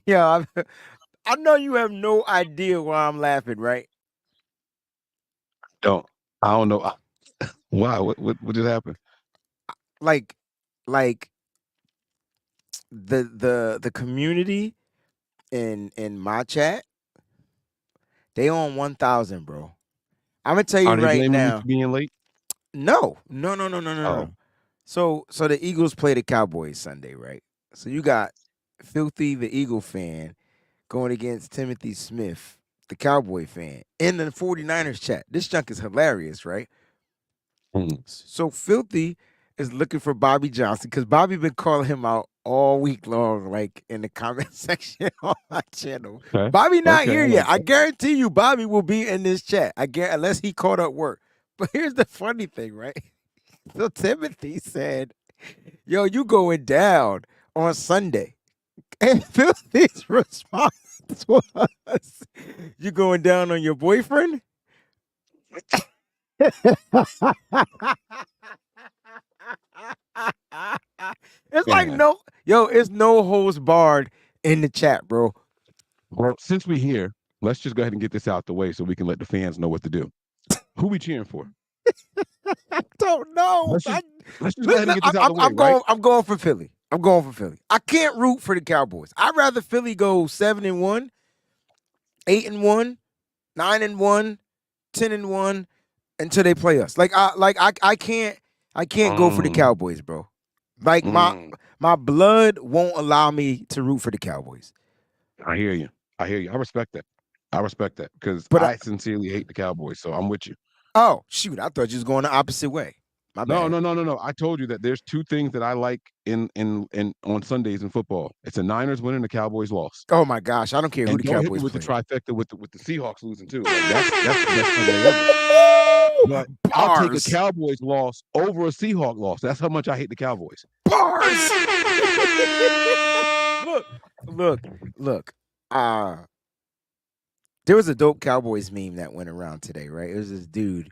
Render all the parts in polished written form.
Yeah, I know you have no idea why I'm laughing, right? Don't. I don't know. Why? What just happened? Like, like the community in my chat, they on 1,000, bro. I'm gonna tell you Are they right blaming you for now. being late? No, no, no, no, no, no, Oh, no. So the Eagles play the Cowboys Sunday, right? So you got Filthy the Eagle fan going against Timothy Smith, the Cowboy fan, in the 49ers chat. This junk is hilarious, right? mm. So Filthy is looking for Bobby Johnson because Bobby been calling him out all week long, like in the comment section on my channel. Okay. Bobby not Okay, I here like yet. I that. guarantee you, Bobby will be in this chat. I guarantee, unless he caught up work. But here's the funny thing, right? So Timothy said, "Yo, you going down on Sunday?" And Filthy's response was, "You going down on your boyfriend?" It's like Man. it's no holds barred in the chat, bro. Well, since we're here, let's just go ahead and get this out the way so we can let the fans know what to do. Who we cheering for? Don't know. Let's just let's just go ahead and get this out the way, I'm right? going. I'm going for Philly. I'm going for Philly. I can't root for the Cowboys. I'd rather Philly go 7-1, 8-1, 9-1, 10-1 until they play us. I can't go for the Mm, Cowboys, bro. Like mm. my blood won't allow me to root for the Cowboys. I hear you. I hear you. I respect that. I respect that because But I sincerely hate the Cowboys, so I'm with you. oh shoot, I thought you was going the opposite way. My No, bad. no, no, no, no. I told you that there's two things that I like in on Sundays in football. It's the Niners winning, the Cowboys lost. Oh my gosh, I don't care who And the don't hit me Cowboys with the play. trifecta with the Seahawks losing too. Like that's the best Sunday ever. But I'll take a Bars, Cowboys loss over a Seahawk loss. That's how much I hate the Cowboys. bars. look, look, look. Uh there was a dope Cowboys meme that went around today, right? It was this dude,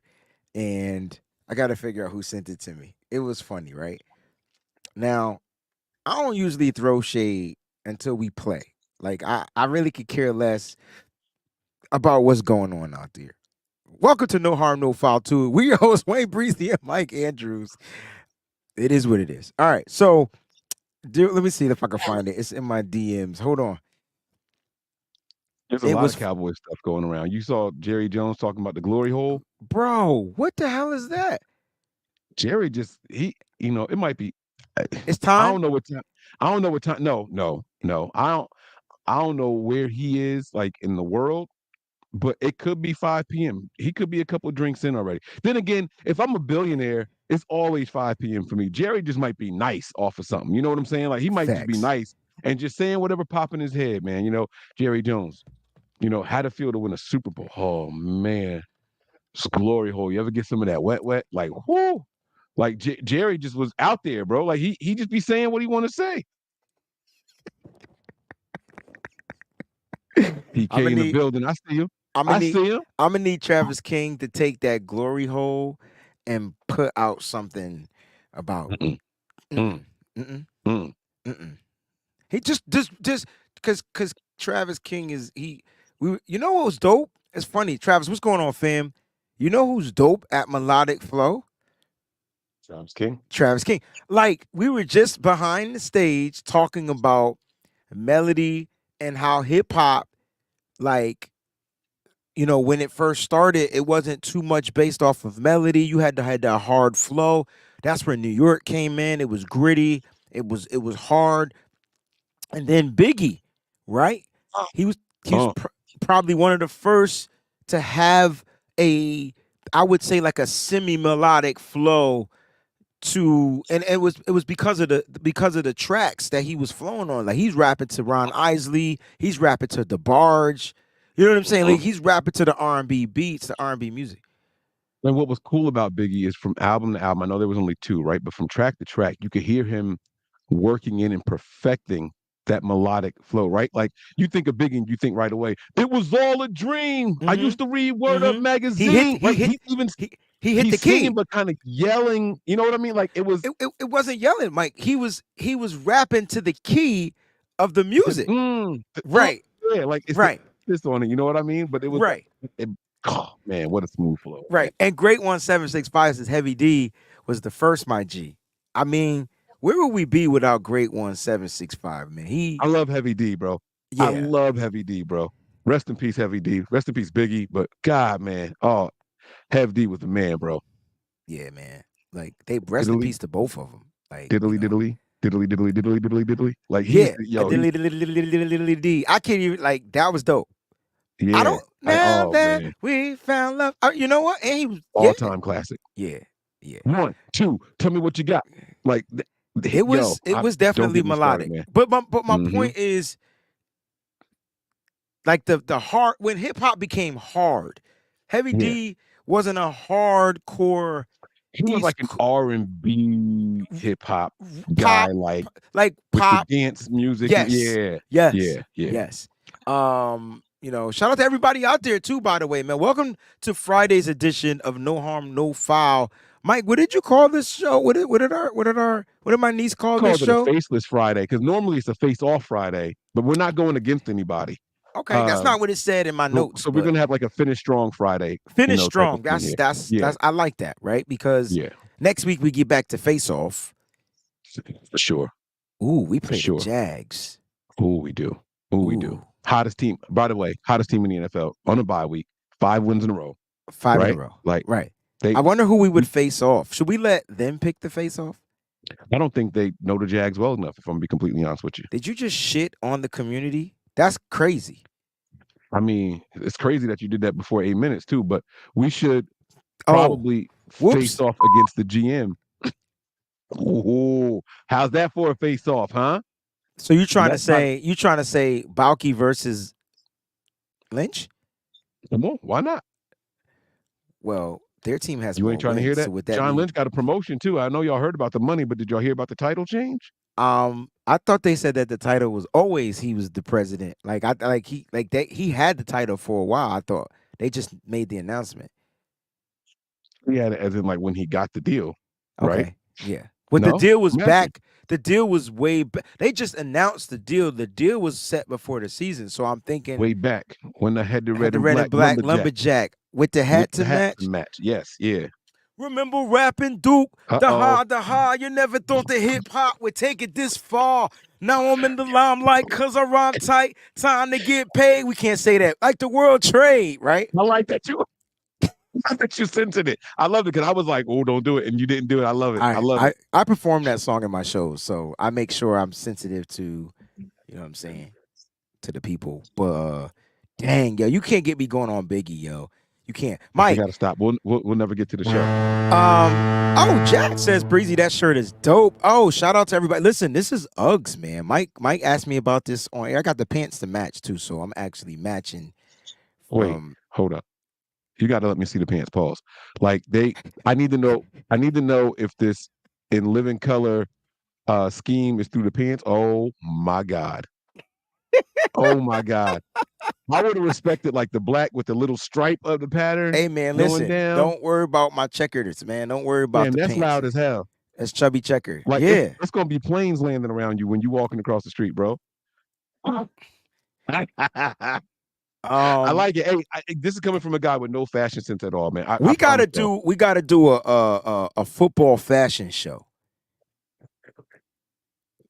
and I got to figure out who sent it to me. It was funny, right? Now, I don't usually throw shade until we play. Like I really could care less about what's going on out there. Welcome to No Harm, No Foul 2. We your hosts, Wayne Breezy and Mike Andrews. It is what it is. All right. So, let me see if I can find it. It's in my DMs. Hold on. There's a It lot of was, Cowboys stuff going around. You saw Jerry Jones talking about the glory hole. bro, what the hell is that? Jerry just it might be. It's I time? don't know what time. I don't know what time. No, no, no. I don't know where he is like in the world, but it could be 5 p.m. He could be a couple drinks in already. Then again, if I'm a billionaire, it's always 5 p.m. for me. Jerry just might be nice off of something. You know what I'm saying? Like he might just be Facts. nice and just saying whatever pop in his head, man. Jerry Jones, how to feel to win a Super Bowl. Oh man, it's glory hole. You ever get some of that wet, wet? Like, whoo. Like Jerry just was out there, bro. Like he just be saying what he want to say. I'm PK gonna in the need building. I see him. I'm gonna I need see him. I'm gonna need Travis King to take that glory hole and put out something about Mm-mm, mm, mm-mm, mm-mm, mm. mm-mm. He just because Travis King is you know what was dope? It's funny, Travis. What's going on, fam? You know who's dope at melodic flow? Travis King. Travis King. Like we were just behind the stage talking about melody and how hip hop, like when it first started, it wasn't too much based off of melody. You had to had that hard flow. That's where New York came in. It was gritty. It was hard. And then Biggie, right? He was he was Oh, pr- probably one of the first to have a, I would say, like a semi melodic flow to, and it was because of the tracks that he was flowing on. Like he's rapping to Ron Isley, he's rapping to DeBarge. You know what I'm saying? Like he's rapping to the R&B beats, the R&B music. And what was cool about Biggie is from album to album, I know there was only two, right? But from track to track, you could hear him working in and perfecting that melodic flow, right? Like you think of Biggie and you think right away, it was all a dream. I Mm-hmm. used to read Word Up Mm-hmm. He hit. magazine, He right? hit. He hit the He's singing key. but kind of yelling. You know what I mean? Like it was It wasn't yelling, Mike. He was rapping to the key of the the, music. the Right. yeah, like it's the Right. this on it. You know what I mean? But it was like, Right. oh man, what a smooth flow, man. Right. And Great 1765 says Heavy D was the first, my G. I mean, where would we be without Great 1765, man? I love Heavy D, bro. I Yeah, love Heavy D, bro. Rest in peace, Heavy D. Rest in peace, Biggie. But God, man, oh, Heavy D was the man, bro. yeah, man. Like they rest in Diddly, peace to both of them. Like diddly, diddly, diddly, diddly, diddly, diddly, diddly. Like he's yeah, a yo, he diddly diddly diddly diddly diddly D. I can't even like that was dope. I yeah. don't now Oh that man, we found love. You know what? And he was all time classic. yeah, yeah. One, two. Tell me what you got. Like yo, It was don't definitely get me started, melodic. man. But my Mm-hmm. point is like the hard when hip hop became hard, Heavy Yeah, D wasn't a hardcore he was East like an R&B hip hop guy, pop like like with the pop. dance music. Yes, Yeah, yes, yeah, yeah. yes. Shout out to everybody out there too. By the way, man, welcome to Friday's edition of No Harm, No Foul. Mike, what did you call this show? What did my niece call this Calls it a show? Faceless Friday because normally it's a Face-Off Friday, but we're not going against anybody. Okay, that's Um, not what it said in my so, notes, so we're but gonna have like a finish strong Friday, finish type of strong. thing That's here. that's Yeah, that's I like that, right? Because yeah, next week we get back to face off. for sure, Ooh, we for play the sure. Jags. Who we do, who we do. Ooh, Hottest team, by the way, hottest team in the NFL on a bye week, 5 wins in a row, 5 in a right? row. Like Right. they, I wonder who we would face off. Should we let them pick the face off? I don't think they know the Jags well enough. If I'm gonna be completely honest with you, Did you just shit on the community? That's crazy. I mean, it's crazy that you did that before 8 minutes too. But we should Oh, probably face whoops. off against the GM. Ooh, how's that for a face off, huh? So That's not you trying to say Balky versus Lynch? come on, why not? Well, their team has You ain't more trying to hear wins. So that? would that John mean Lynch got a promotion too. I know y'all heard about the money, but did y'all hear about the title change? I thought they said that the title was always he was the president. He had the title for a while. I thought they just made the announcement. Yeah, as in like when he got the deal, right? Okay. Yeah. But the No, deal was I'm asking. back. The deal was way back. They just announced the deal. The deal was set before the season. So I'm thinking Way back when I had the had red the and red and black black lumberjack lumberjack with the with hat the to hat to match. match. Yes, yeah. Remember rapping Duke, Uh-oh. the ha. You never thought the hip hop would take it this far. Now I'm in the limelight cause I rhyme tight. Time to get paid. We can't say that. Like the world trade, right? I like that you I bet you censored it. I loved it because I was like, oh, don't do it. And you didn't do it. I love it. I I, love I it. I perform that song in my shows, so I make sure I'm sensitive to, you know what I'm saying, to the people. But dang, yo, you can't get me going on Biggie, yo. You can't. I Mike, gotta stop. We'll never get to the show. Jack says Breezy, that shirt is dope. Oh, shout out to everybody. Listen, this is Uggs, man. Mike asked me about this on air. I got the pants to match too, so I'm actually matching Wait, from hold up. You gotta let me see the pants. Pause. Like I need to know. I need to know if this in living color scheme is through the pants. Oh my god. Oh my god. I would have respected like the black with the little stripe of the pattern Hey man, going listen, down. don't worry about my checkers, man. Don't worry about Man, the that's pants. loud as hell. That's chubby checker. Like Yeah. it's gonna be planes landing around you when you walking across the street, bro. I Um like it. Hey, this is coming from a guy with no fashion sense at all, man. I we gotta promise y'all. do a football fashion show.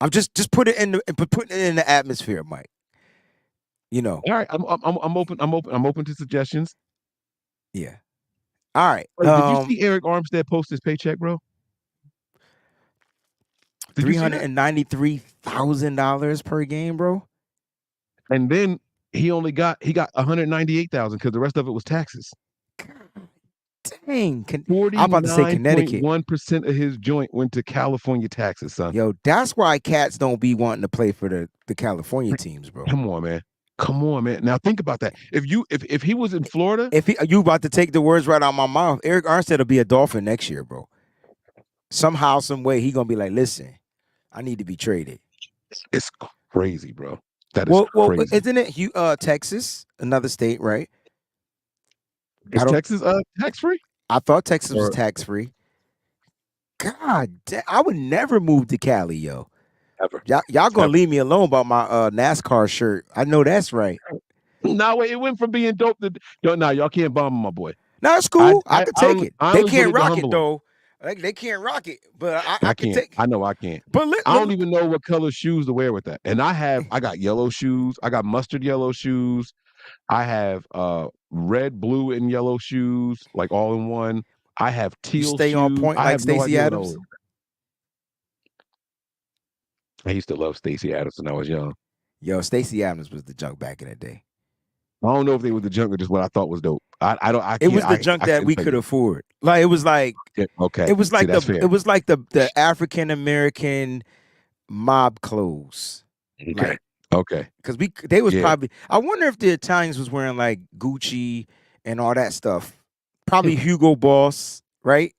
I'm just put it in putting it in the atmosphere, Mike. You know. All right, I'm open. I'm open to suggestions. Yeah. All right. Wait, did you see Eric Armstead post his paycheck, bro? Did you see that? $393,000 per game, bro. And then he got 198,000 because the rest of it was taxes. Dang, I'm about to say Connecticut. 49.1% of his joint went to California taxes, son. Yo, that's why cats don't be wanting to play for the California teams, bro. Come on, man. Come on, man. Now think about that. If he was in Florida, If you about to take the words right out of my mouth, Eric Armstead will be a Dolphin next year, bro. Somehow, some way, he gonna be like, listen, I need to be traded. it's crazy, bro. That is Well, crazy. isn't it Texas, another state, right? Is Texas tax free? I thought Texas was Or tax free. God, I would never move to Cali, yo. ever? Y'all gonna Ever. leave me alone about my NASCAR shirt. I know that's right. No, wait, it went from being dope to no. Y'all can't bomb my boy. No, it's I cool. I could take it. I They only did can't it to rock it humble him. though. Like, they can't rock it, but I I can can't. take. I know I can't. But I don't even know what color shoes to wear with that. And I got yellow shoes. I got mustard yellow shoes. I have red, blue, and yellow shoes, like all in one. I have you teal stay on shoes. point I like have no Stacey idea what I Adams. wear. I used to love Stacey Adams when I was young. Yo, Stacey Adams was the junk back in the day. I don't know if they were the junk or just what I thought was dope. I don't. I It can't. was the junk I that couldn't we tell could you. afford. Like it was like Okay. it was See, like that's fair. the African American mob clothes. Okay. Like Okay. because they was Yeah. probably. I wonder if the Italians was wearing like Gucci and all that stuff. Probably Hugo Boss, right?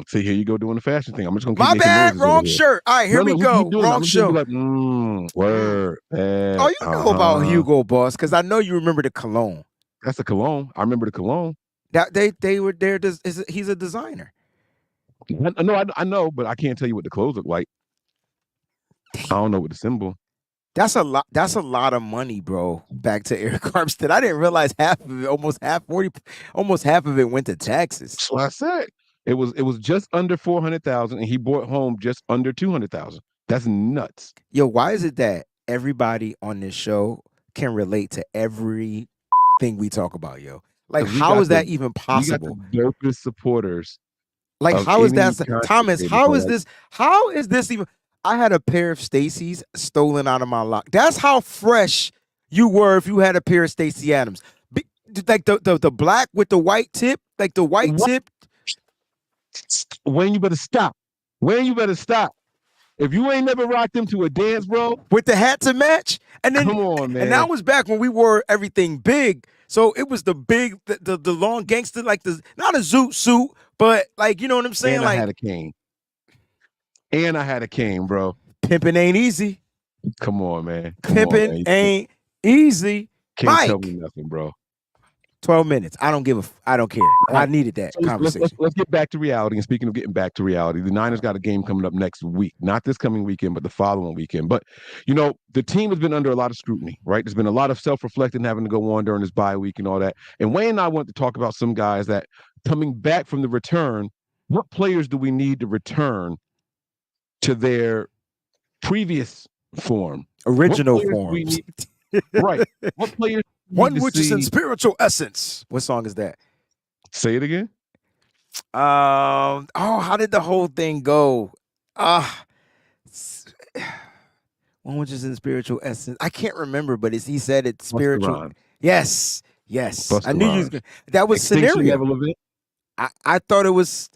See, here you go doing the fashion thing. I'm just gonna keep My making bad, noises over wrong here. shirt. All right, here No, we no, we keep go. doing that. Wrong I'm just gonna be show. like, word, Oh, you know about Hugo Boss because I know you remember the cologne. That's the cologne. I remember the cologne. That they were there. He's a designer. I know, but I can't tell you what the clothes look like. I don't know what the symbol. That's a lot. That's a lot of money, bro. Back to Eric Armstead. I didn't realize half of it, almost half of it went to taxes. That's what I said. It was just under 400,000, and he bought home just under 200,000. That's nuts. Yo, why is it that everybody on this show can relate to everything we talk about, yo? Like, how is that even possible? We got the dopest supporters. Like, how is that, Thomas? How is this even? I had a pair of Stacy's stolen out of my lock. That's how fresh you were if you had a pair of Stacey Adams. Like the black with the white tip, like the white tip. When you better stop. If you ain't never rocked them to a dance, bro, with the hat to match, and then come on, man. And that was back when we wore everything big. So it was the big, the long gangster, like not a zoot suit, but like you know what I'm saying. And like I had a cane. And I had a cane, bro. Pimping ain't easy. Come on, man. Pimping ain't easy. Can't Mike. tell me nothing, bro. 12 minutes. I don't care. I needed that conversation. Let's get back to reality. And speaking of getting back to reality, the Niners got a game coming up next week. Not this coming weekend, but the following weekend. But, the team has been under a lot of scrutiny, right? There's been a lot of self-reflecting having to go on during this bye week and all that. And Wayne and I want to talk about some guys that coming back from the return, what players do we need to return to their previous form? Original form. Right. What players One which is in spiritual essence. What song is that? Say it again. How did the whole thing go? One which is in spiritual essence. I can't remember, but he said it's spiritual. Yes. Busta I knew you was that was Extinction scenario. Level event? I thought it was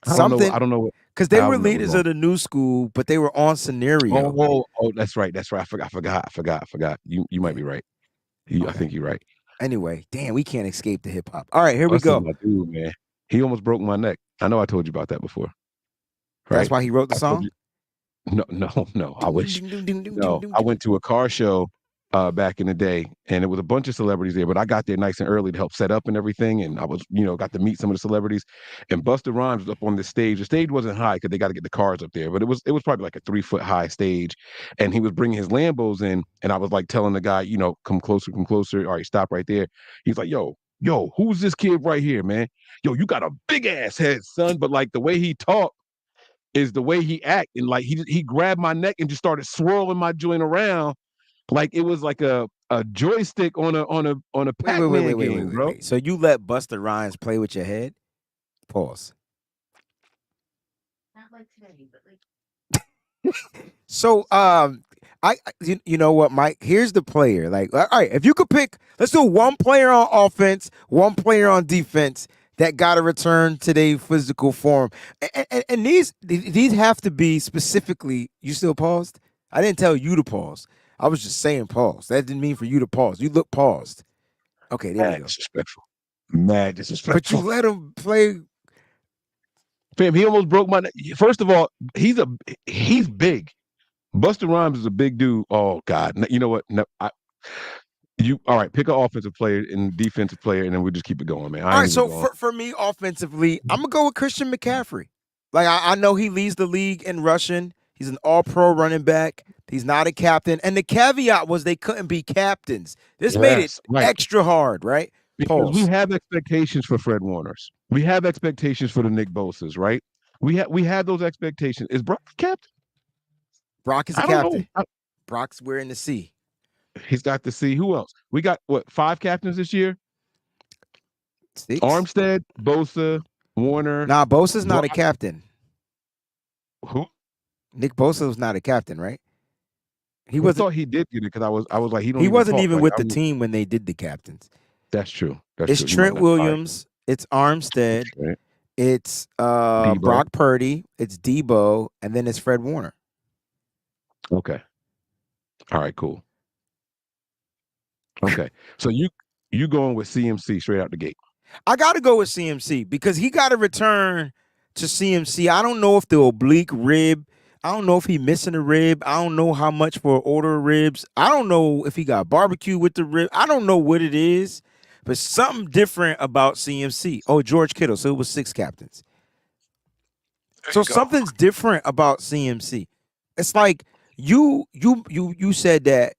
something. I don't know because they were leaders of the new school, but they were on scenario. Oh, that's right. I forgot. You might be right. I think you're right. Anyway, damn, we can't escape the hip hop. All right, here we Busta's go. my dude, man. He almost broke my neck. I know I told you about that before. Right? That's why he wrote the song? No. I wish. No, I went to a car show back in the day, and it was a bunch of celebrities there, but I got there nice and early to help set up and everything, and I was, got to meet some of the celebrities. And Busta Rhymes was up on the stage. The stage wasn't high because they got to get the cars up there, but it was probably like a 3-foot high stage, and he was bringing his Lambos in, and I was like telling the guy, come closer. All right, stop right there. He's like, yo, who's this kid right here, man? Yo, you got a big ass head, son, but like the way he talked is the way he act, and like he grabbed my neck and just started swirling my joint around. Like it was like a joystick on a Pac-Man game, bro. Wait. So you let Busta Rhymes play with your head? Pause. Not like today, but like. So You know what, Mike? Here's the player. Like, all right, if you could pick, let's do one player on offense, one player on defense that got to return to their physical form, and these have to be specifically. You still paused? I didn't tell you to pause. I was just saying pause. That didn't mean for you to pause. You look paused. Okay, there we Mad go. disrespectful. Mad But you disrespectful. let him play. Fam, he almost broke my neck. First of all, he's big. Busta Rhymes is a big dude. Oh God, you know what? No, you all right? Pick an offensive player and defensive player, and then we'll just keep it going, man. I All ain't right, even so going. for me offensively, I'm gonna go with Christian McCaffrey. Like I know he leads the league in rushing. He's an all-pro running back. He's not a captain, and the caveat was they couldn't be captains. This made it Yes, right. extra hard, right? Because we Pause. have expectations for Fred Warners. We have expectations for the Nick Bosas, right? We have those expectations. Is Brock captain? Brock is a I don't know. captain. Brock's wearing the C. He's got to see who else. We got what 5 captains this year? 6. Armstead, Bosa, Warner, Nah, Bosa's not a Brock. captain. Who? Nick Bosa was not a captain, right? He I wasn't. thought he did get it because I was like he don't He even wasn't talk even like with the team when they did the captains. that's true. That's It's true. He might Trent not. All right. Williams. It's Armstead. Right. It's Debo. Brock Purdy. It's Debo, and then it's Fred Warner. Okay. All right. Cool. Okay. So you going with CMC straight out the gate? I got to go with CMC because he got to return to CMC. I don't know if the oblique rib. I don't know if he missing a rib. I don't know how much for an order of ribs. I don't know if he got barbecue with the rib. I don't know what it is, but something different about CMC. Oh, George Kittle. So it was 6 captains. There So you go. something's different about CMC. It's like you said that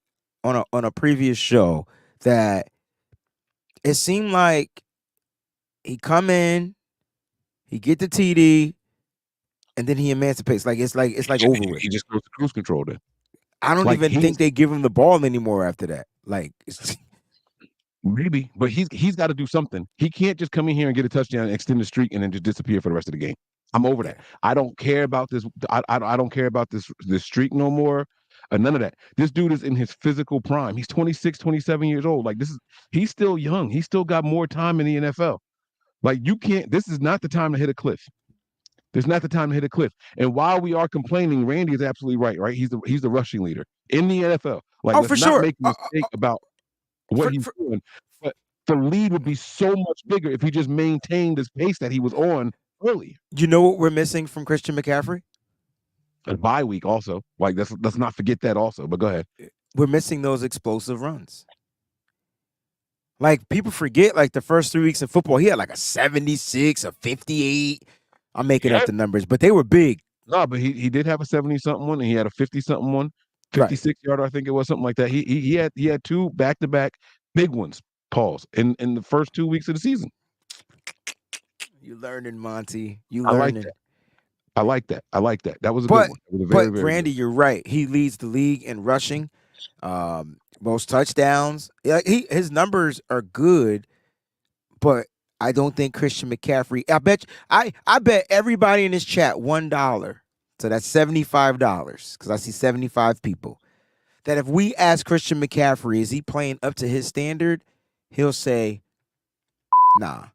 on a previous show that it seemed like he come in, he get the TD, and then he emancipates. Like it's like over with. He just goes to cruise control then. I don't Like even think he's they give him the ball anymore after that. Like it's, maybe, but he's got to do something. He can't just come in here and get a touchdown, extend the streak, and then just disappear for the rest of the game. I'm over yeah. that. I don't care about this. I don't care about this streak no more. None of that. This dude is in his physical prime. He's 26, 27 years old. Like he's still young. He's still got more time in the NFL. Like you can't. This is not the time to hit a cliff. There's not the time to hit a cliff. And while we are complaining, Randy is absolutely right. Right? He's the rushing leader in the NFL. Like Oh, let's for not sure. make a mistake about what For, he's for doing. But the lead would be so much bigger if he just maintained this pace that he was on early. you know what we're missing from Christian McCaffrey? A bye week also. Like let's not forget that also. But go ahead. We're missing those explosive runs. Like people forget, like the first 3 weeks of football, he had like a 76, a 58. I'm making up Yeah. the numbers, but they were big. No, but he did have a 70-something one and he had a 50-something one, Right. 56-yarder, I think it was something like that. He had 2 back-to-back big ones, pause, in the first 2 weeks of the season. You learning, Monty. You I like learning. that. I like that. I like that. That was a good But one. It was a very, but very Randy, good. you're right. He leads the league in rushing, most touchdowns. Yeah, his numbers are good, but I don't think Christian McCaffrey. I bet everybody in this chat $1. So that's $75 because I see 75 people. That if we ask Christian McCaffrey, is he playing up to his standard? He'll say, nah.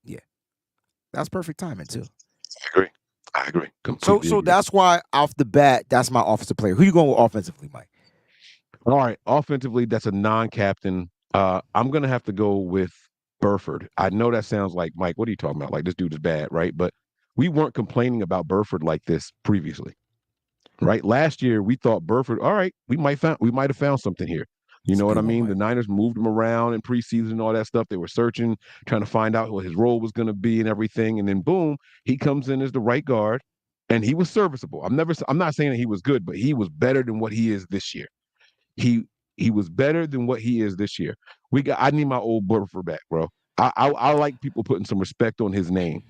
Yeah, that's perfect timing too. I agree. I agree. So Completely so agree. that's why off the bat, that's my offensive player. Who you going with offensively, Mike? All right. Offensively, that's a non-captain. I'm gonna have to go with Burford. I know that sounds like Mike. What are you talking about? Like this dude is bad, right? But we weren't complaining about Burford like this previously, right? Last year we thought Burford. All right, we might have found something here. You It's a know what good I one, mean? The Mike. Niners moved him around in preseason and all that stuff. They were searching, trying to find out what his role was going to be and everything. And then boom, he comes in as the right guard, and he was serviceable. I'm not saying that he was good, but he was better than what he is this year. He he was better than what he is this year. I need my old Burford back, bro. I like people putting some respect on his name.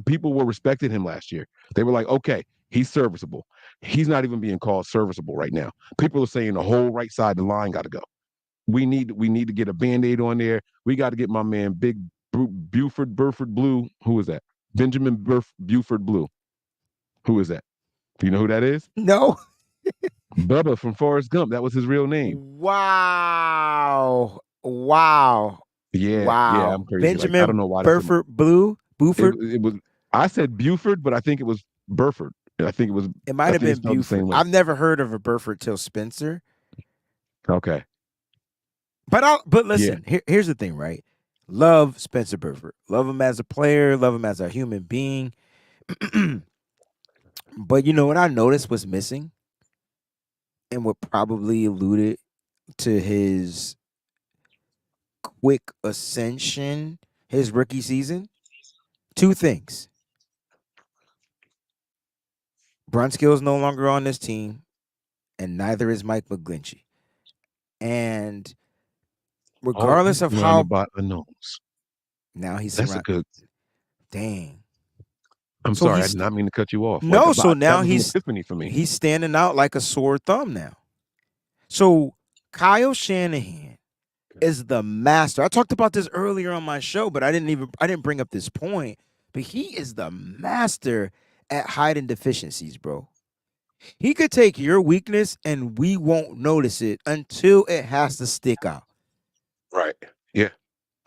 People were respecting him last year. They were like, okay, he's serviceable. He's not even being called serviceable right now. People are saying the whole right side of the line got to go. We need to get a band-aid on there. We got to get my man Big Burford Blue. Who is that? Buford Blue. Who is that? Do you know who that is? No. Bubba from Forrest Gump. That was his real name. Wow. Wow. Yeah, yeah, Wow. I'm crazy. Like I don't Benjamin know why they said Burford Blue it. Buford. It was. I said Buford, but I think it was Burford. I think it was. It I might have think it's been spelled the Buford. same way. I've never heard of a Burford till Spencer. Okay. But Yeah. listen, here's the thing, right? Love Spencer Burford. Love him as a player, love him as a human being. But you know what I noticed was missing and what probably alluded to his quick ascension, his rookie season? Two things. Brunskill's no longer on this team, and neither is Mike McGlinchey. And Oh, he's regardless of surrounded how by unknowns. now he's That's a surrounded, good. dang. I'm So sorry, I he's did not mean to cut you off. Like no, so that now was an epiphany for me. he's standing out like a sore thumb now. So Kyle Shanahan is the master. I talked about this earlier on my show, but I didn't bring up this point. But he is the master at hiding deficiencies, bro. He could take your weakness and we won't notice it until it has to stick out. Right. Yeah.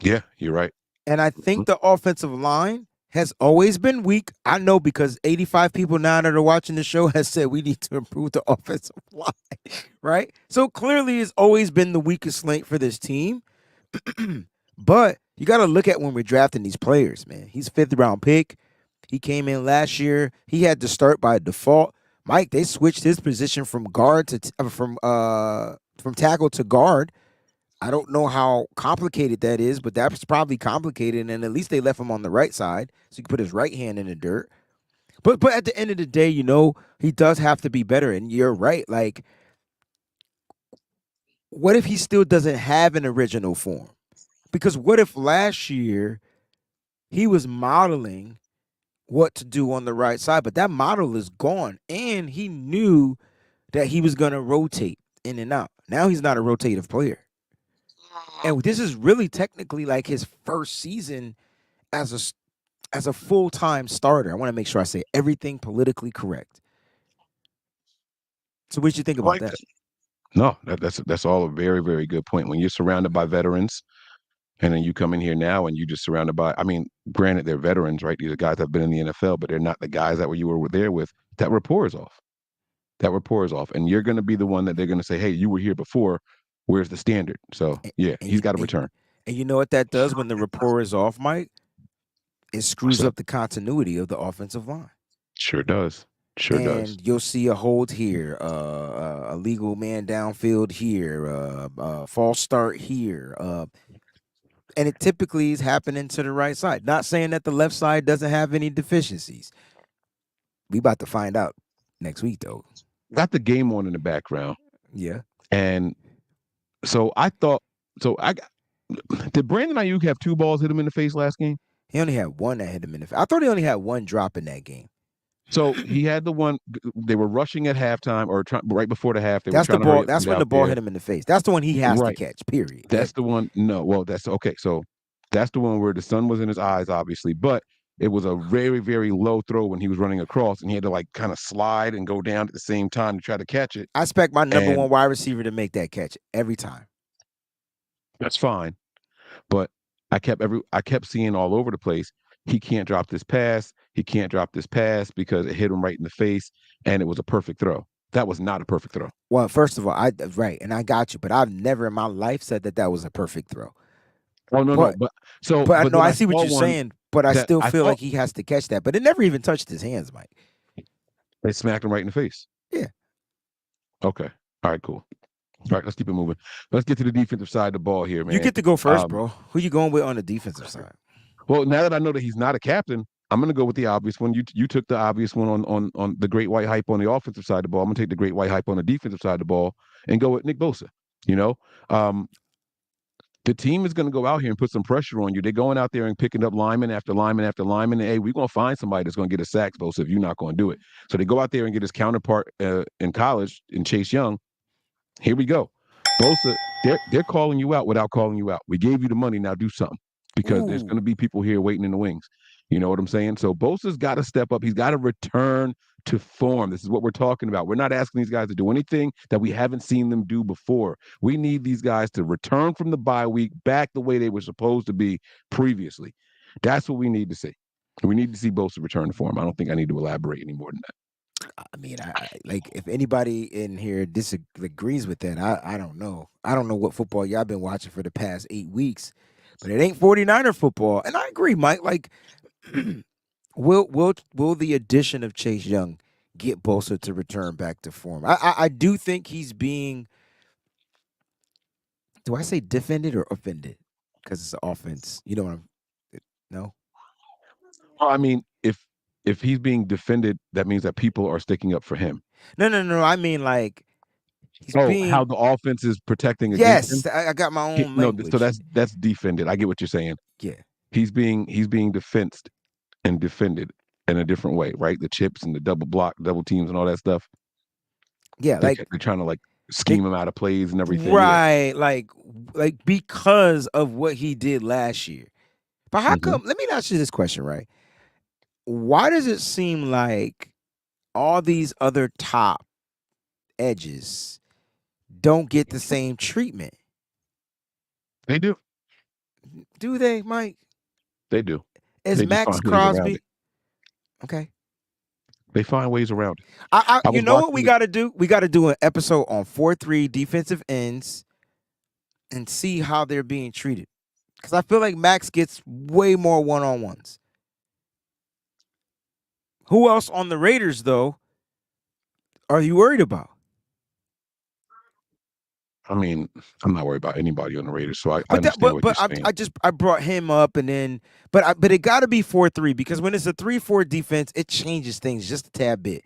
Yeah. You're right. And I think the offensive line has always been weak. I know because 85 people now that are watching the show has said we need to improve the offensive line, right? So clearly it's always been the weakest link for this team. But you got to look at when we're drafting these players, man. He's fifth round pick. He came in last year. He had to start by default. Mike, they switched his position from guard to from tackle to guard. I don't know how complicated that is, but that's probably complicated. And at least they left him on the right side, so he could put his right hand in the dirt. But at the end of the day, you know, he does have to be better. And you're right. Like, what if he still doesn't have an original form? Because what if last year he was modeling what to do on the right side, but that model is gone, and he knew that he was going to rotate in and out. Now he's not a rotative player. And this is really technically like his first season as a full-time starter. I want to make sure I say everything politically correct. So what did you think I about like that? that. No, that's all a very, very good point. When you're surrounded by veterans and then you come in here now and you just surrounded by, I mean, granted they're veterans, right? These are guys that have been in the NFL, but they're not the guys that you were there with. That rapport is off. That rapport is off. And you're gonna be the one that they're gonna say, hey, you were here before. Where's the standard? So And, yeah, and he's you got to and, return. and you know what that does when the rapport is off, Mike? It What's screws up? up the continuity of the offensive line. Sure does. Sure does. And you'll see a hold here, a legal man downfield here, false start here, and it typically is happening to the right side. Not saying that the left side doesn't have any deficiencies. We about to find out next week, though. Got the game on in the background. Yeah, And so I thought so I got did Brandon Ayuk have two balls hit him in the face last game? he only had one that hit him in the face. I thought he only had one drop in that game. So he had the one they were rushing at halftime or right before the half. They were That's the trying to hurry ball. up and That's get when the out ball there. hit him in the face. That's the one he has to Right. catch. Period. That's the one. No, well, that's okay. So that's the one where the sun was in his eyes, obviously, but it was a very, very low throw when he was running across, and he had to like kind of slide and go down at the same time to try to catch it. I expect my number And one wide receiver to make that catch every time. that's fine. But I kept seeing all over the place. He can't drop this pass. He can't drop this pass because it hit him right in the face, and it was a perfect throw. That was not a perfect throw. Well, first of all, I right, and I got you, but I've never in my life said that that was a perfect throw. Oh no, no, But but I but know then I I see what saw you're one saying, but I that still I feel thought like he has to catch that. But it never even touched his hands, Mike. they smacked him right in the face. Yeah, Okay, all right, cool. All right, let's keep it moving. Let's get to the defensive side of the ball here, you man. get to go first, Um, bro. Who you going with on the defensive side? well, now that I know that he's not a captain, I'm going to go with the obvious one. You took the obvious one on the great white hype on the offensive side of the ball. I'm going to take the great white hype on the defensive side of the ball and go with Nick Bosa. You know, um, the team is going to go out here and put some pressure on you. They're going out there and picking up lineman after lineman after lineman. And, hey, we're going to find somebody that's going to get a sack, Bosa, if you're not going to do it. So they go out there and get his counterpart in college in Chase Young. Here we go. Bosa, they're calling you out without calling you out. We gave you the money, now do something. Because there's going Ooh, to be people here waiting in the wings. You know what I'm saying? So Bosa's got to step up. He's got to return to form. This is what we're talking about. We're not asking these guys to do anything that we haven't seen them do before. We need these guys to return from the bye week back the way they were supposed to be previously. That's what we need to see. We need to see Bosa return to form. I don't think I need to elaborate any more than that. I mean, like if anybody in here disagrees with that, I don't know. I don't know what football y'all been watching for the past 8 weeks, but it ain't 49er football. And I agree, Mike. Like, will the addition of Chase Young get Bosa to return back to form? I do think he's being. Do I say defended or offended? Because it's an offense. You know what I'm. No. Well, I mean, if he's being defended, that means that people are sticking up for him. No. I mean, like he's Oh, how being. the offense is protecting against him? Yes, I got my own No, so language. that's defended. I get what you're saying. Yeah. He's being defensed and defended in a different way, right? The chips and the double block, double teams, and all that stuff. Yeah, like They're trying to like they scheme him out of plays and everything. Yeah. right, like because of what he did last year. But how Hmm. come? Let me ask you this question, right? Why does it seem like all these other top edges don't get the same treatment? They do. Do they, Mike? They do. Is They just Max find ways around Crosby it. okay? They find ways around it. I You was know what we watching. got to do? We got to do an episode on 4-3 defensive ends and see how they're being treated. Because I feel like Max gets way more one-on-ones. Who else on the Raiders, though, are you worried about? I mean, I'm not worried about anybody on the Raiders, so I But understand what you're saying. I brought him up and then but it got to be 4-3 because when it's a 3-4 defense, it changes things just a tad bit.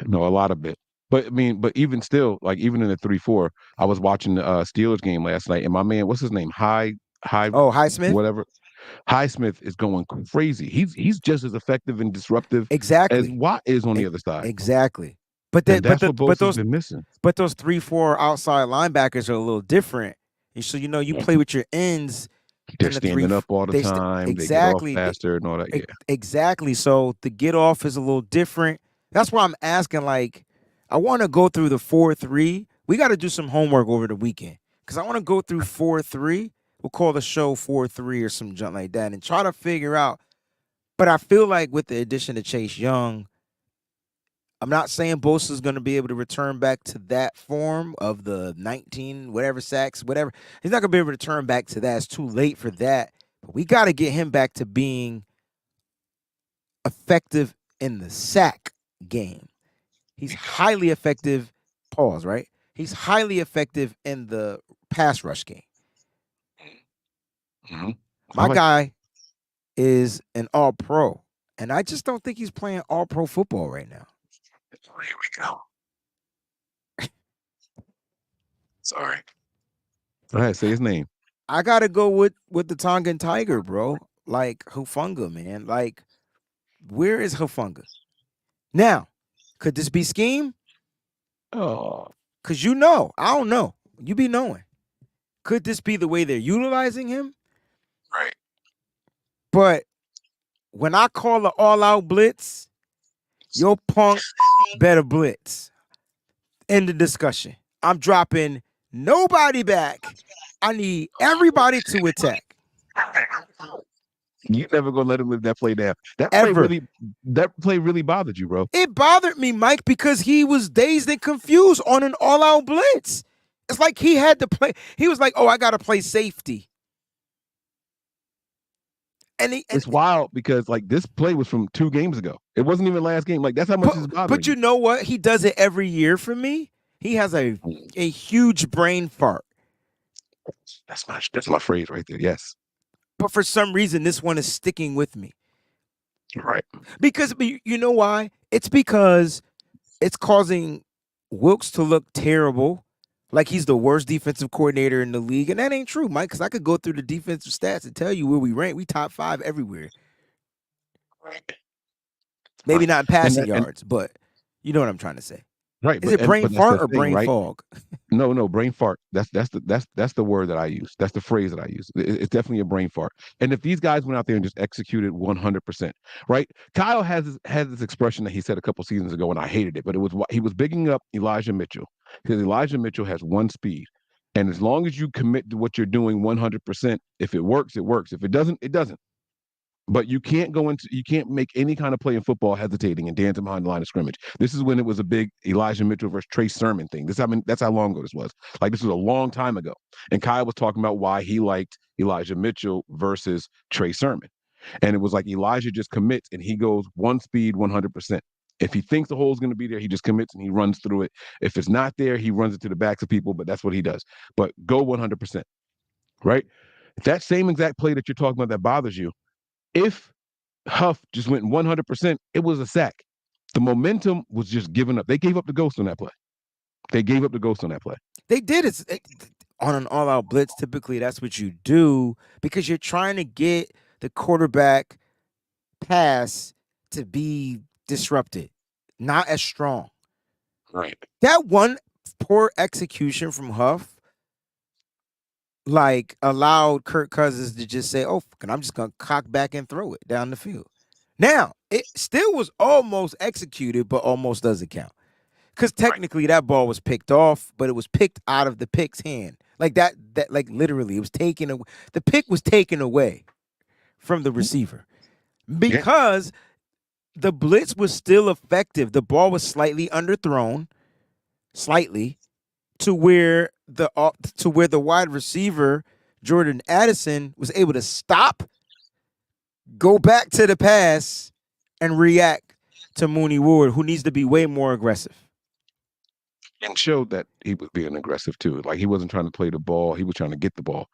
No, a lot of it. But I mean, but even still, like even in the 3-4, I was watching the Steelers game last night, and my man, what's his name? High, Oh, Highsmith? whatever. Highsmith is going crazy. He's just as effective and disruptive as Exactly. Watt is on E- the other side, exactly. But and then that's what Bosa's been missing. but those 3-4 outside linebackers are a little different. And so you play with your ends They're in the three standing up all the time. They get off exactly faster and all that. Yeah. exactly. So the get off is a little different. That's why I'm asking. Like, I want to go through the 4-3. We got to do some homework over the weekend because I want to go through 4-3. We'll call the show 4-3 or some junk like that and try to figure out. But I feel like with the addition of Chase Young, I'm not saying Bosa's going to be able to return back to that form of the 19 whatever sacks, whatever. He's not going to be able to return back to that. It's too late for that. But we got to get him back to being effective in the sack game. He's highly effective. Pause, right? He's highly effective in the pass rush game. Mhm. I My like. guy is an all pro. And I just don't think he's playing all pro football right now. Here we go. Sorry. Go ahead, say his name. I gotta go with the Tongan Tiger, bro. Like Hufunga, man. Like, where is Hufunga? Now, could this be scheme? Oh, Cause I don't know. You be knowing. Could this be the way they're utilizing him? right. But when I call the all-out blitz, your punk better blitz. End the discussion. I'm dropping nobody back. I need everybody to attack. You never gonna let him live that play down. Ever. That play really bothered you, bro. It bothered me, Mike, because he was dazed and confused on an all-out blitz. It's like he had to play. He was like, "Oh, I got to play safety." And It's wild because like this play was from 2 games ago. It wasn't even last game. Like that's how much it's bothering but you you. know what? He does it every year for me. He has a huge brain fart. That's my phrase right there. Yes. But for some reason, this one is sticking with me. Right. Because you know why? It's because it's causing Wilkes to look terrible, like he's the worst defensive coordinator in the league. And that ain't true, Mike, because I could go through the defensive stats and tell you where we rank. We top 5 everywhere. Right. Maybe not in And passing that, and yards, but you know what I'm trying to say. Right, Is it brain but that's the fart or thing, brain right? fog? No, no, brain fart. That's the word that I use. That's the phrase that I use. It's definitely a brain fart. And if these guys went out there and just executed 100%, right? Kyle has this expression that he said a couple seasons ago, and I hated it, but it was he was bigging up Elijah Mitchell because Elijah Mitchell has one speed, and as long as you commit to what you're doing 100%, if it works, it works. If it doesn't, it doesn't. But you can't make any kind of play in football hesitating and dancing behind the line of scrimmage. This is when it was a big Elijah Mitchell versus Trey Sermon thing. That's how long ago this was. Like this was a long time ago. And Kyle was talking about why he liked Elijah Mitchell versus Trey Sermon. And it was like Elijah just commits and he goes one speed 100%. If he thinks the hole is going to be there, he just commits and he runs through it. If it's not there, he runs it to the backs of people, but that's what he does. But go 100%, right? That same exact play that you're talking about that bothers you, if Huff just went 100%, it was a sack. The momentum was just given up. They gave up the ghost on that play. They gave up the ghost on that play. They did it on an all-out blitz. Typically, that's what you do because you're trying to get the quarterback pass to be disrupted, not as strong. Right. That one poor execution from Huff, like allowed Kirk Cousins to just say, "Oh, and I'm just gonna cock back and throw it down the field." Now it still was almost executed, but almost doesn't count because Right. technically that ball was picked off, but it was picked out of the pick's hand. Like that, like literally, it was taken away. The pick was taken away from the receiver Yeah. because the blitz was still effective. The ball was slightly underthrown, slightly to where the wide receiver Jordan Addison was able to stop, go back to the pass, and react to Mooney Ward, who needs to be way more aggressive. And showed that he was being aggressive too. Like he wasn't trying to play the ball. He was trying to get the ball.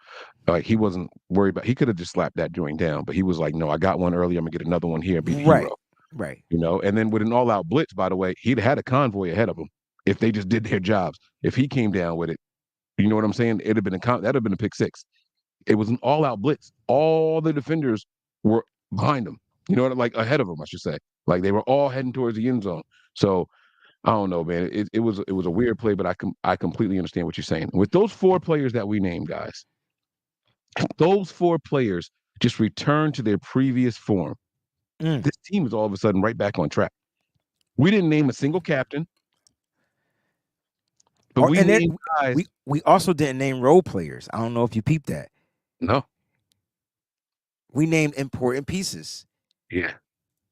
Like he wasn't worried about. He could have just slapped that joint down, but he was like, "No, I got one early. I'm gonna get another one here and be the Right, hero." right. You know. And then with an all-out blitz, by the way, he'd had a convoy ahead of him if they just did their jobs. If he came down with it, you know what I'm saying? It'd have been that'd have been a pick six. It was an all-out blitz. All the defenders were behind him. You know what? Like ahead of him, I should say. Like they were all heading towards the end zone. So I don't know, man. It was a weird play, but I completely understand what you're saying. With those four players that we named, guys, if those four players just return to their previous form, Mm. this team is all of a sudden right back on track. We didn't name a single captain, but Or we and then named guys. we also didn't name role players. I don't know if you peeped that. No, We named important pieces, yeah,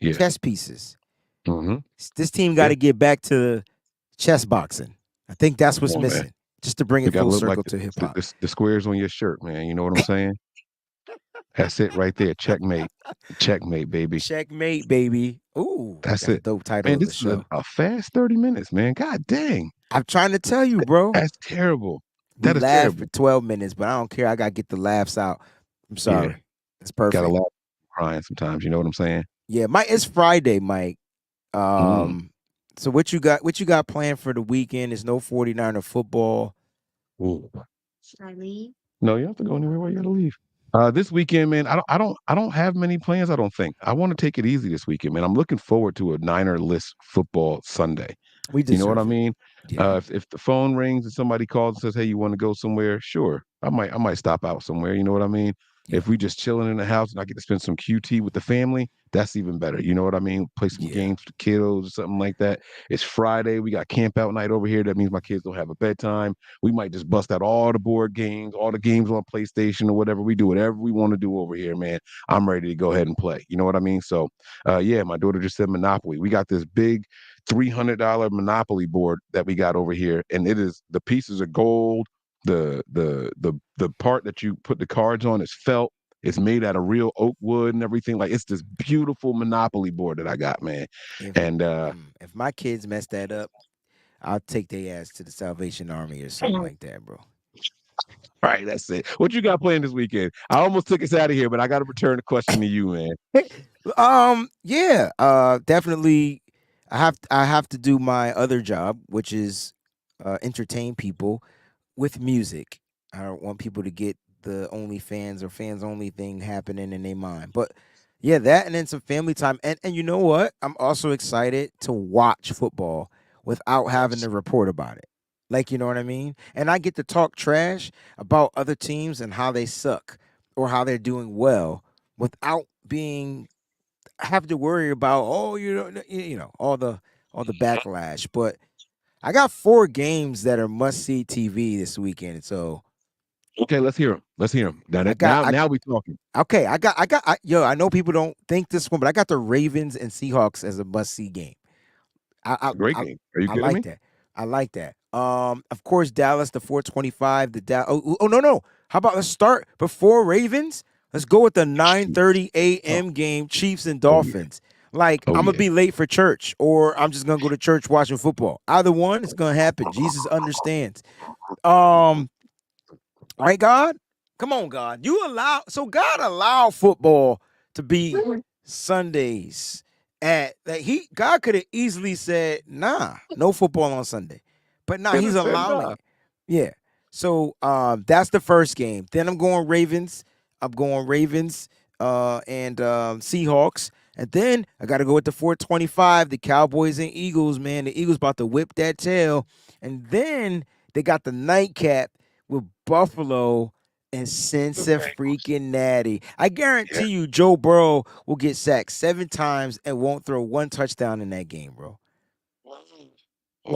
yeah, chess pieces. mm-hmm. This team got Yeah. to get back to chess boxing. I think that's Come what's on, man. missing, just to bring We it got to full look like circle to hip hop. the squares on your shirt, man. You know what I'm saying? That's it right there. Checkmate, checkmate, baby. Checkmate, baby. Ooh, That's that's a it, dope title man. of the This is show. a fast 30 minutes, man. God dang, I'm trying to tell you, bro. that's terrible. We That is laughed for terrible. 12 minutes, but I don't care. I got to get the laughs out. I'm Yeah. sorry. It's Gotta perfect. laugh crying sometimes, you know what I'm saying? Yeah, Mike, it's Friday, Mike. Mm. So what you got planned for the weekend? Is no 49er football. Ooh. No, you don't have to go anywhere. Why you gotta leave? This weekend, man, I don't have many plans, I don't think. I want to take it easy this weekend, man. I'm looking forward to a Niner-less football Sunday. We You know what I deserve it. mean? Yeah. If the phone rings and somebody calls and says, "Hey, you want to go somewhere?" Sure, I might stop out somewhere. You know what I mean? Yeah. If we just chilling in the house and I get to spend some QT with the family, that's even better. You know what I mean? Play some Yeah. games with the kiddos or something like that. It's Friday. We got camp out night over here. That means my kids don't have a bedtime. We might just bust out all the board games, all the games on PlayStation or whatever. We do whatever we want to do over here, man. I'm ready to go ahead and play. You know what I mean? So, yeah, my daughter just said Monopoly. We got this big $300 Monopoly board that we got over here, and it is the pieces are gold. The part that you put the cards on is felt. It's made out of real oak wood and everything. Like it's this beautiful Monopoly board that I got, man. If And if my kids mess that up, I'll take their ass to the Salvation Army or something like that, bro. right, that's it. What you got planned this weekend? I almost took us out of here, but I got to return the question to you, man. Yeah, definitely. I have to do my other job, which is entertain people with music. I don't want people to get the OnlyFans or fans only thing happening in their mind. But yeah, that and then some family time. And you know what? I'm also excited to watch football without having to report about it. Like, you know what I mean? And I get to talk trash about other teams and how they suck or how they're doing well without being have to worry about, oh, all the backlash. But I got 4 games that are must see TV this weekend. So Okay, let's hear him. Let's hear him. Now, I got now we talking. okay, I know people don't think this one, but I got the Ravens and Seahawks as a must see game. I It's I a great I, game. Are you I kidding like me? that. I like that. Of course, Dallas the 425. Oh no. How about let's start before Ravens? Let's go with the Chiefs. 9:30 Oh, a.m. game, Chiefs and oh yeah. Dolphins. Like Oh I'm gonna yeah. be late for church, or I'm just gonna go to church watching football. Either one, it's gonna happen. Jesus understands. Um, Right, God? Come on, God. God allow football to be Sundays at that he God could have easily said, nah, no football on Sunday. But nah, Could he's have said allowing nah. it. Yeah. So that's the first game. Then I'm going Ravens. I'm going Ravens and Seahawks. And then I gotta go with the 425, the Cowboys and Eagles, man. The Eagles about to whip that tail. And then they got the nightcap with Buffalo and Cincinnati. I Yeah. guarantee you, Joe Burrow will get sacked 7 times and won't throw one touchdown in that game, bro.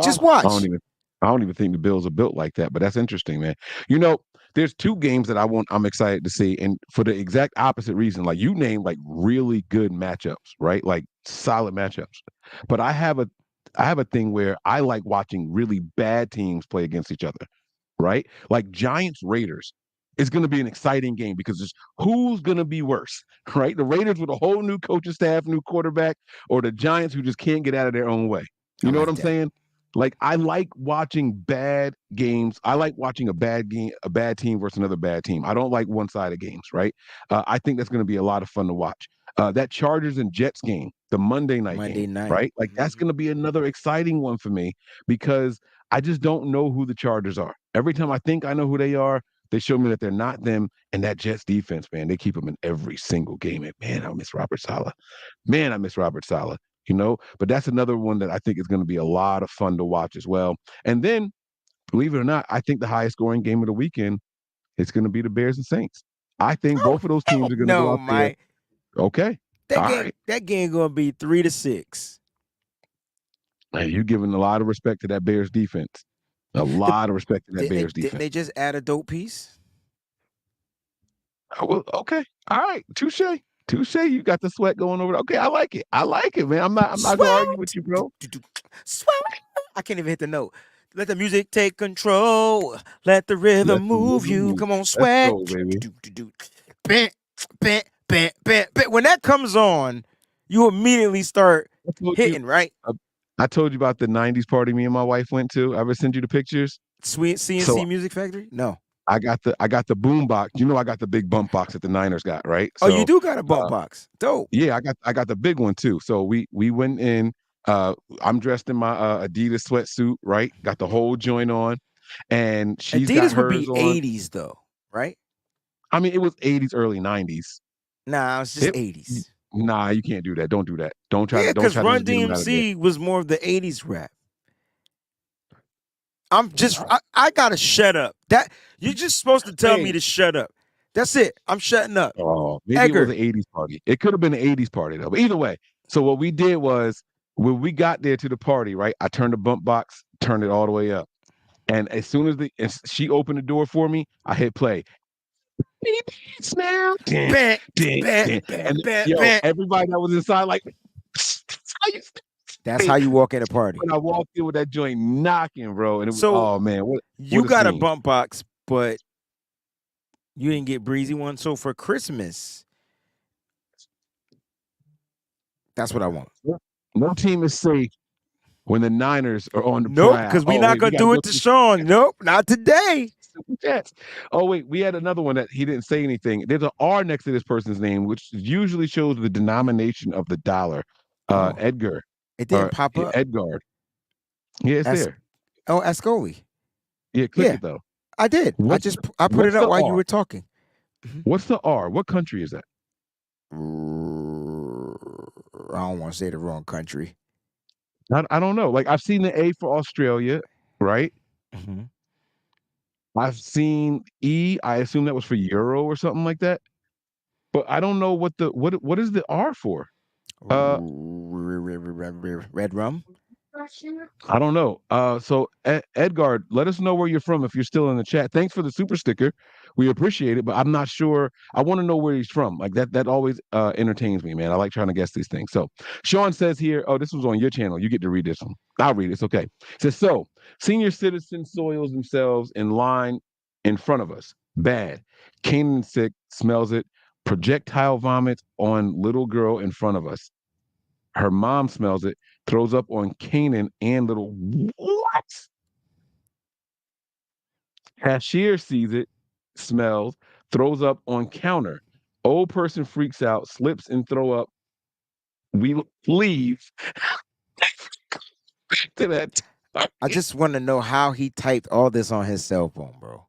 Just Wow. watch. I don't even think the Bills are built like that, but that's interesting, man. You know, there's 2 games that I'm excited to see, and for the exact opposite reason. Like you named like really good matchups, right? Like solid matchups. But I have a thing where I like watching really bad teams play against each other, right? Like Giants Raiders is going to be an exciting game because it's who's going to be worse, right? The Raiders with a whole new coaching staff, new quarterback, or the Giants who just can't get out of their own way. I You know what like I'm that. saying? Like I like watching bad games. I like watching a bad game, a bad team versus another bad team. I don't like one-sided games, right? I think that's going to be a lot of fun to watch. That Chargers and Jets game, the Monday night Monday game, night. right? Like that's going to be another exciting one for me because I just don't know who the Chargers are. Every time I think I know who they are, they show me that they're not them. And that Jets defense, man, they keep them in every single game. And man, I miss Robert Saleh. Man, I miss Robert Saleh. You know, but that's another one that I think is going to be a lot of fun to watch as well. And then, believe it or not, I think the highest scoring game of the weekend is going to be the Bears and Saints. I think Oh both of those hell teams are going to go no, out there. Mike. Okay. All right. That game gonna be 3-6. And you're giving a lot of respect to that Bears defense. A The, lot of respect to that Bears didn't defense. they just add a dope piece? Oh, well, okay. All right. Touche. Touche. You got the sweat going over there. Okay, I like it. I like it, man. I'm not gonna Swell. argue with you, bro. Swell. I can't even hit the note. Let the music take control. Let the rhythm Let the move rhythm you. move. Come on, Let's sweat. go, baby. Bent, bent. When that comes on, you immediately start I told you hitting, right? I, I told you about the 90s party me and my wife went to. I ever send you the pictures? Sweet So CNC Music Factory? No. I got the boom box. You know I got the big bump box that the Niners got, right? Oh, you So do got a bump box. Dope. yeah, I got the big one too. So we went in. I'm dressed in my Adidas sweatsuit, right? Got the whole joint on, and she's got Adidas would hers be on. 80s though, right? I mean, it was 80s, early 90s. Nah, it's just It 80s. nah, you can't do that. Don't do that. Yeah, Don't because try to Run just get them out of there. DMC was more of the 80s rap. All I gotta shut up. That you're just supposed to tell me right. to shut up. That's it. I'm shutting up. Oh, maybe it was Edgar, an 80s party. It could have been an 80s party though. But either way, so what we did was when we got there to the party, right? I turned the bump box, turned it all the way up. And as she opened the door for me, I hit play. He dance now. Dun, bam, dun, bam, dun. bam, And bam, yo, bam. everybody that was inside, like, that's how you That's say. how you walk in a party. When I walked in with that joint knocking, bro, and it was, So oh man, what you a got a scene. bump box, but you didn't get breezy one. So for Christmas, that's what I want. No team is safe when the Niners are on the Nope, prowl. because we Oh not wait, we gonna got to do go it to to the Sean. Jets. Nope, not today. Super Jets. Oh wait, we had another one that he didn't say anything. There's an R next to this person's name, which usually shows the denomination of the dollar. Oh, Edgar it didn't or pop up. Edgard. Yeah, it's As there. Ascoli. Yeah, click Yeah, it though. I did. What's I put it what's up the while you R? were talking. Mhm. What's the R? What country is that? I don't want to say the wrong country. I don't know. Like I've seen the A for Australia, right? Hmm. I've seen E. I assume that was for Euro or something like that. But I don't know what is the R for? Uh, Red rum. I don't know. So Edgard, let us know where you're from if you're still in the chat. Thanks for the super sticker. We appreciate it, but I'm not sure. I want to know where he's from. Like that always entertains me, man. I like trying to guess these things. So Sean says here, oh, this was on your channel. You get to read this one. I'll read it. It's okay. It says, so senior citizen soils themselves in line in front of us. Bad. Canaan sick, smells it. Projectile vomit on little girl in front of us. Her mom smells it, throws up on Kanan and little what? Cashier sees it, smells, throws up on counter. Old person freaks out, slips and throw up. We leave to that. I just want to know how he typed all this on his cell phone, bro.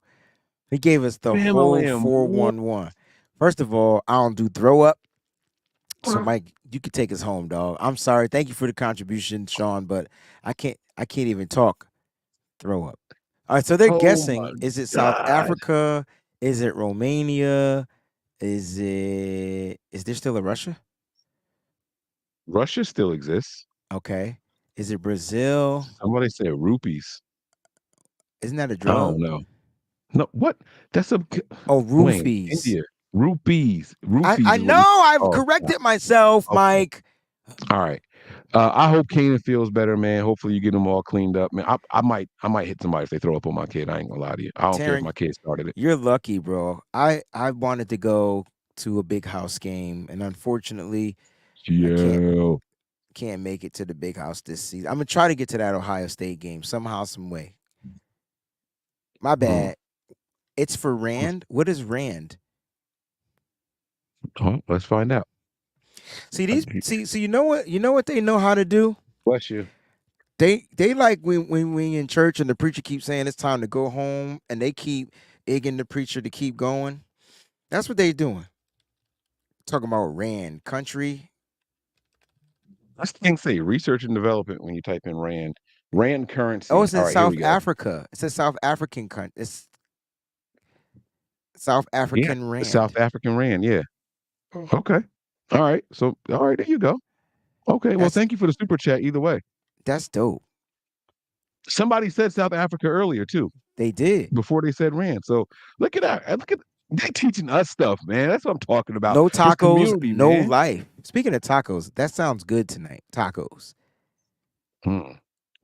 He gave us the whole Family. 411. First of all, I don't do throw up. So Mike, you could take us home, dog. I'm sorry. Thank you for the contribution, Sean, but I can't even talk. Throw up. All right, so they're Oh my guessing, is it South God. Africa? Is it Romania? Is there still a Russia? Russia still exists. Okay. Is it Brazil? Somebody said rupees. Isn't that a I don't drug? know. No, what? That's a Oh, Wayne, roofies. India. Rupees. I Roofies is what we know I've oh God. corrected myself, Okay. Mike. All right. I hope Kanan feels better, man. Hopefully you get them all cleaned up, man. I might hit somebody if they throw up on my kid. I ain't gonna lie to you. I don't care if Taryn, my kid started it. you're lucky, bro. I wanted to go to a big house game, and unfortunately, I Yo. can't make it to the big house this season. I'm gonna try to get to that Ohio State game somehow, some way. My Hmm. bad. It's for Rand. What is Rand? Oh, let's find out. See these. See. So you know what? You know what they know how to do. Bless you. They like when we in church and the preacher keeps saying it's time to go home, and they keep egging the preacher to keep going. That's what they doing. Talking about Rand country. I can't say research and development when you type in Rand. Rand Oh, currency. it's All in right, here South we go. Africa. It's a South African country. It's South Yeah, African the South Rand. African Rand. Yeah. Okay. All right. So, all right, there you go. Okay. Well, That's thank you for the super chat either way. that's dope. Somebody said South Africa earlier too, They did. before they said Rand. So look at that. Look at they teaching us stuff, man. That's what I'm talking about. No This tacos, community, no man. life. Speaking of tacos, that sounds good tonight. Tacos. Hmm.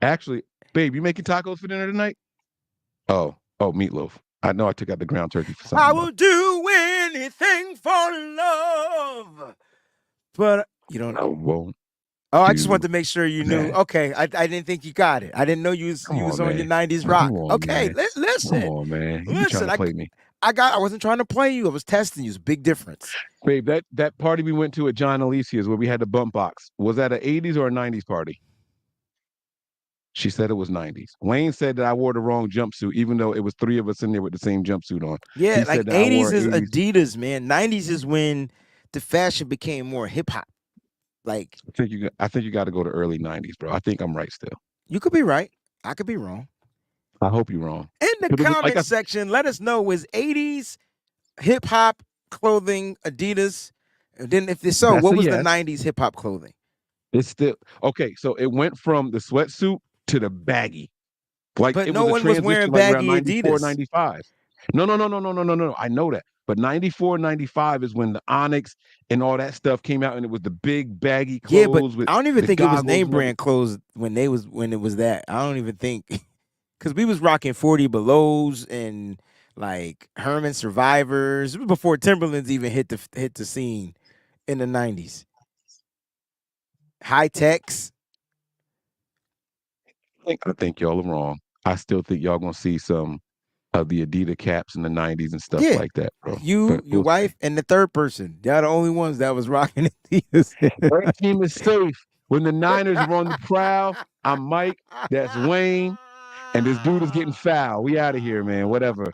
Actually, babe, you making tacos for dinner tonight? Oh, meatloaf. I know I took out the ground turkey for I something though. will do anything for love. But you don't. I won't Oh, I just wanted do to make sure you knew. that. Okay, I didn't think you got it. I didn't know Come you was on, on your man. '90s Come rock. on, Okay, man. Come listen, on, man. You be trying listen. to play me. I wasn't trying to play you. I was testing you. It's a big difference. Babe, that party we went to at John Alicia's where we had the bump box, was that an 80s or a 90s party? She said it was 90s. Wayne said that I wore the wrong jumpsuit, even though it was three of us in there with the same jumpsuit on. Yeah, He like said that I wore '80s an is 80s. Adidas, man. '90s is when the fashion became more hip hop. Like I think you got to go to early 90s, bro. I think I'm right still. you could be right. I could be wrong. I hope you're wrong. In the But it was like comment section, let us know, was '80s hip hop clothing Adidas? And then if so, that's what a was the yes. '90s hip hop clothing? It's still okay. So it went from the sweatsuit to the baggy. Like But it no was a one was transition wearing like around baggy 94, Adidas. 95. No, no, no, no, no, no, no, no. I know that. But 94, 95 is when the Onyx and all that stuff came out and it was the big baggy Yeah, but clothes with I don't even the think it was goggles name and brand everything. clothes when it was that. I don't even think because we was rocking 40 belows and like Herman Survivors. It was before Timberlands even hit the scene in the '90s. High techs. I think y'all are wrong. I still think y'all gonna see some of the Adidas caps in the 90s and stuff Yeah, like that, bro. you, But your we'll see. wife, and the third person. They're the only ones that was rocking Adidas. Our team is safe. When the Niners are on the prowl, I'm Mike. That's Wayne. And this dude is getting foul. We out of here, man. Whatever.